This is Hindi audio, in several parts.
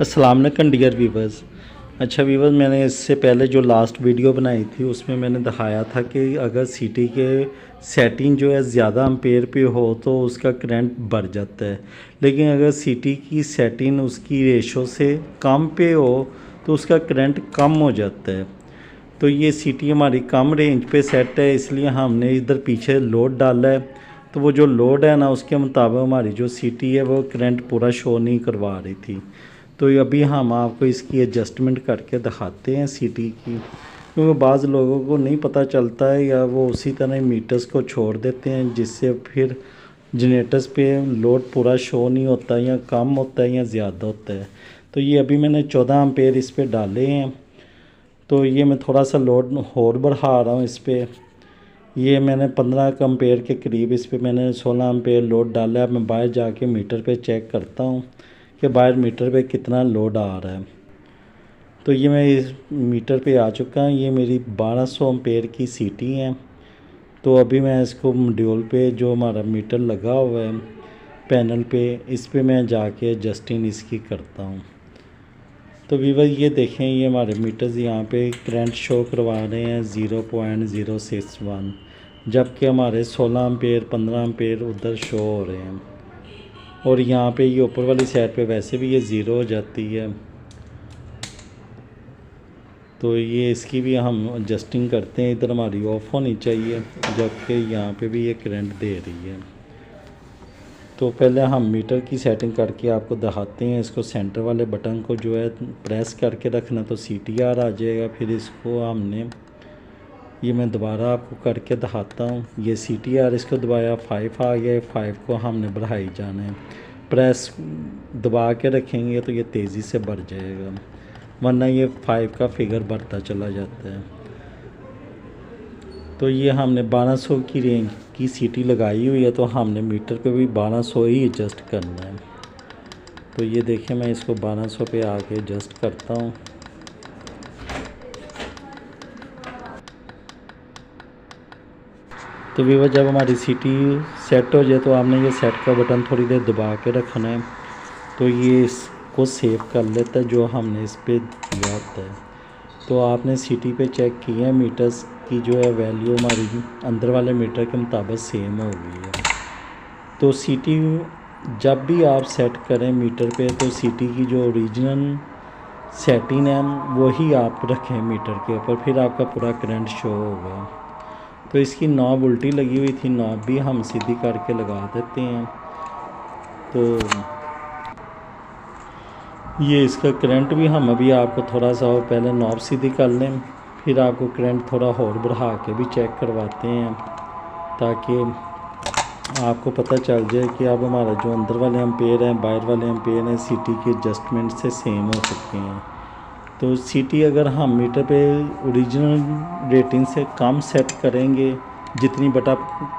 अस्सलाम वालेकुम डियर वीवर्स। अच्छा वीवर्स, मैंने इससे पहले जो लास्ट वीडियो बनाई थी उसमें मैंने दिखाया था कि अगर सीटी के सेटिंग जो है ज़्यादा एम्पेयर पे हो तो उसका करंट बढ़ जाता है, लेकिन अगर सीटी की सेटिंग उसकी रेशो से कम पे हो तो उसका करंट कम हो जाता है। तो ये सीटी हमारी कम रेंज पे सेट है, इसलिए हमने इधर पीछे लोड डाला है। तो वो जो लोड है ना, उसके मुताबिक हमारी जो सीटी है वो करंट पूरा शो नहीं करवा रही थी। तो अभी हम आपको इसकी एडजस्टमेंट करके दिखाते हैं सीटी की, क्योंकि बाज़ लोगों को नहीं पता चलता है या वो उसी तरह मीटर्स को छोड़ देते हैं, जिससे फिर जनरेटर्स पे लोड पूरा शो नहीं होता, या कम होता है या ज़्यादा होता है। तो ये अभी मैंने 14 एम्पेयर इस पर डाले हैं। तो ये मैं थोड़ा सा लोड और बढ़ा रहा हूँ इस पर। ये मैंने 15 एम्पेयर के करीब इस पर मैंने 16 एम्पेयर लोड डाला है। अब मैं बाहर जाके मीटर पे चेक करता हूँ कि बाहर मीटर पे कितना लोड आ रहा है। तो ये मैं इस मीटर पे आ चुका हूँ। ये मेरी 1200 एम्पेयर की सीटी है। तो अभी मैं इसको मॉड्यूल पे जो हमारा मीटर लगा हुआ है पैनल पे, इस पे मैं जाके एडजस्टिंग इसकी करता हूँ। तो वीवर ये देखें, ये हमारे मीटर्स यहाँ पे करंट शो करवा रहे हैं 0.061, जबकि हमारे 16 एम्पेयर 15 एम्पेयर उधर शो हो रहे हैं। और यहाँ पे ये ऊपर वाली साइड पे वैसे भी ये ज़ीरो हो जाती है। तो ये इसकी भी हम एडजस्टिंग करते हैं। इधर हमारी ऑफ होनी चाहिए, जबकि यहाँ पे भी ये करंट दे रही है। तो पहले हम मीटर की सेटिंग करके आपको दिखाते हैं। इसको सेंटर वाले बटन को जो है प्रेस करके रखना तो CTR आ जाएगा। फिर इसको हमने ये मैं दोबारा आपको करके दिखाता हूँ। ये CTR इसको दबाया 5 आ गया। 5 को हमने बढ़ाई जाना है। प्रेस दबा के रखेंगे तो ये तेज़ी से बढ़ जाएगा, वरना ये 5 का फिगर बढ़ता चला जाता है। तो ये हमने 1200 की रेंज की सीटी लगाई हुई है, तो हमने मीटर पे भी 1200 ही एडजस्ट करना है। तो ये देखें, मैं इसको 1200 पे आके एडजस्ट करता हूँ। तो वीवर, जब हमारी सीटी सेट हो जाए तो आपने ये सेट का बटन थोड़ी देर दबा के रखना है, तो ये इसको सेव कर लेता है जो हमने इस पर दिया होता है। तो आपने सीटी पे चेक किया है, मीटर्स की जो है वैल्यू हमारी अंदर वाले मीटर के मुताबिक सेम हो गई है। तो सीटी जब भी आप सेट करें मीटर पे, तो सीटी की जो ओरिजिनल सेटिंग है वही आप रखें मीटर के ऊपर, फिर आपका पूरा करंट शो होगा। तो इसकी नॉब उल्टी लगी हुई थी, नॉब भी हम सीधी करके लगा देते हैं। तो ये इसका करंट भी हम अभी आपको थोड़ा सा पहले नॉब सीधी कर लें, फिर आपको करंट थोड़ा और बढ़ा के भी चेक करवाते हैं, ताकि आपको पता चल जाए कि अब हमारा जो अंदर वाले एम्पेयर हैं बाहर वाले एम्पेयर हैं सीटी के एडजस्टमेंट से सेम हो सकते हैं। तो सीटी अगर हम मीटर पे ओरिजिनल रेटिंग से कम सेट करेंगे, जितनी बटा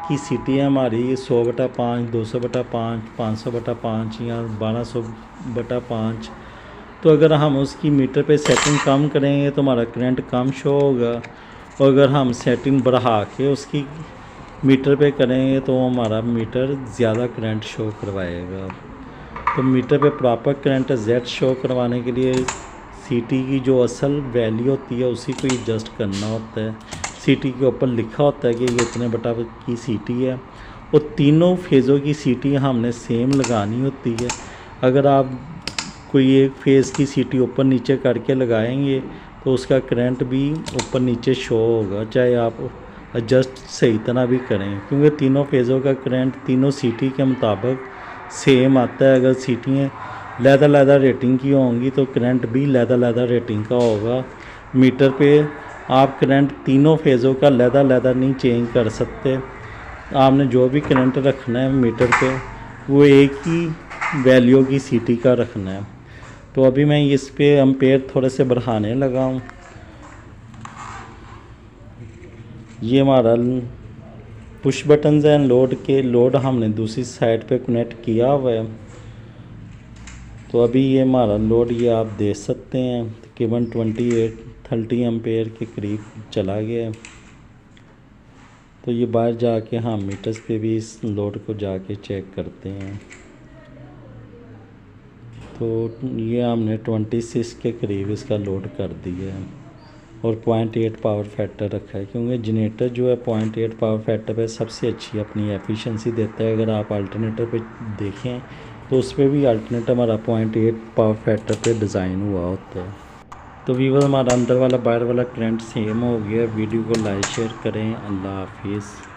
की सीटी है हमारी 100/5, 200/5, 500/5 या 1200/5, तो अगर हम उसकी मीटर पे सेटिंग कम करेंगे तो हमारा करंट कम शो होगा। और अगर हम सेटिंग बढ़ा के उसकी मीटर पे करेंगे तो हमारा मीटर ज़्यादा करंट शो करवाएगा। तो मीटर पे प्रॉपर करंट Z शो करवाने के लिए सीटी की जो असल वैल्यू होती है उसी को एडजस्ट करना होता है। सीटी के ऊपर लिखा होता है कि ये इतने बटा की सीटी है, और तीनों फेज़ों की सीटी हमने सेम लगानी होती है। अगर आप कोई एक फेज़ की सीटी ऊपर नीचे करके लगाएंगे तो उसका करंट भी ऊपर नीचे शो होगा, चाहे आप एडजस्ट सही तरह भी करें, क्योंकि तीनों फेज़ों का करंट तीनों सीटी के मुताबिक सेम आता है। अगर सीटियाँ लहदा रेटिंग की होंगी तो करंट भी लहदा रेटिंग का होगा। मीटर पे आप करंट तीनों फेज़ों का लहदा नहीं चेंज कर सकते। आपने जो भी करंट रखना है मीटर पे वो एक ही वैल्यू की सीटी का रखना है। तो अभी मैं इस पे एम्पेयर थोड़े से बढ़ाने लगा हूँ। ये हमारा पुश बटन्स हैं लोड के, लोड हमने दूसरी साइड पे कनेक्ट किया हुआ है। तो अभी ये हमारा लोड ये आप देख सकते हैं तकरीबन 28-30 एम्पेयर के करीब चला गया है। तो ये बाहर जाके हम मीटर्स पे भी इस लोड को जाके चेक करते हैं। तो ये हमने 26 के करीब इसका लोड कर दिया है और 0.8 पावर फैक्टर रखा है, क्योंकि जनरेटर जो है 0.8 पावर फैक्टर पे सबसे अच्छी अपनी एफिशिएंसी देता है। अगर आप अल्टरनेटर पे देखें तो उस पर भी अल्टरनेटर हमारा 0.8 पावर फैक्टर पे डिज़ाइन हुआ होता है। तो वीवर हमारा अंदर वाला बाहर वाला करंट सेम हो गया। वीडियो को लाइक शेयर करें। अल्लाह हाफिज़।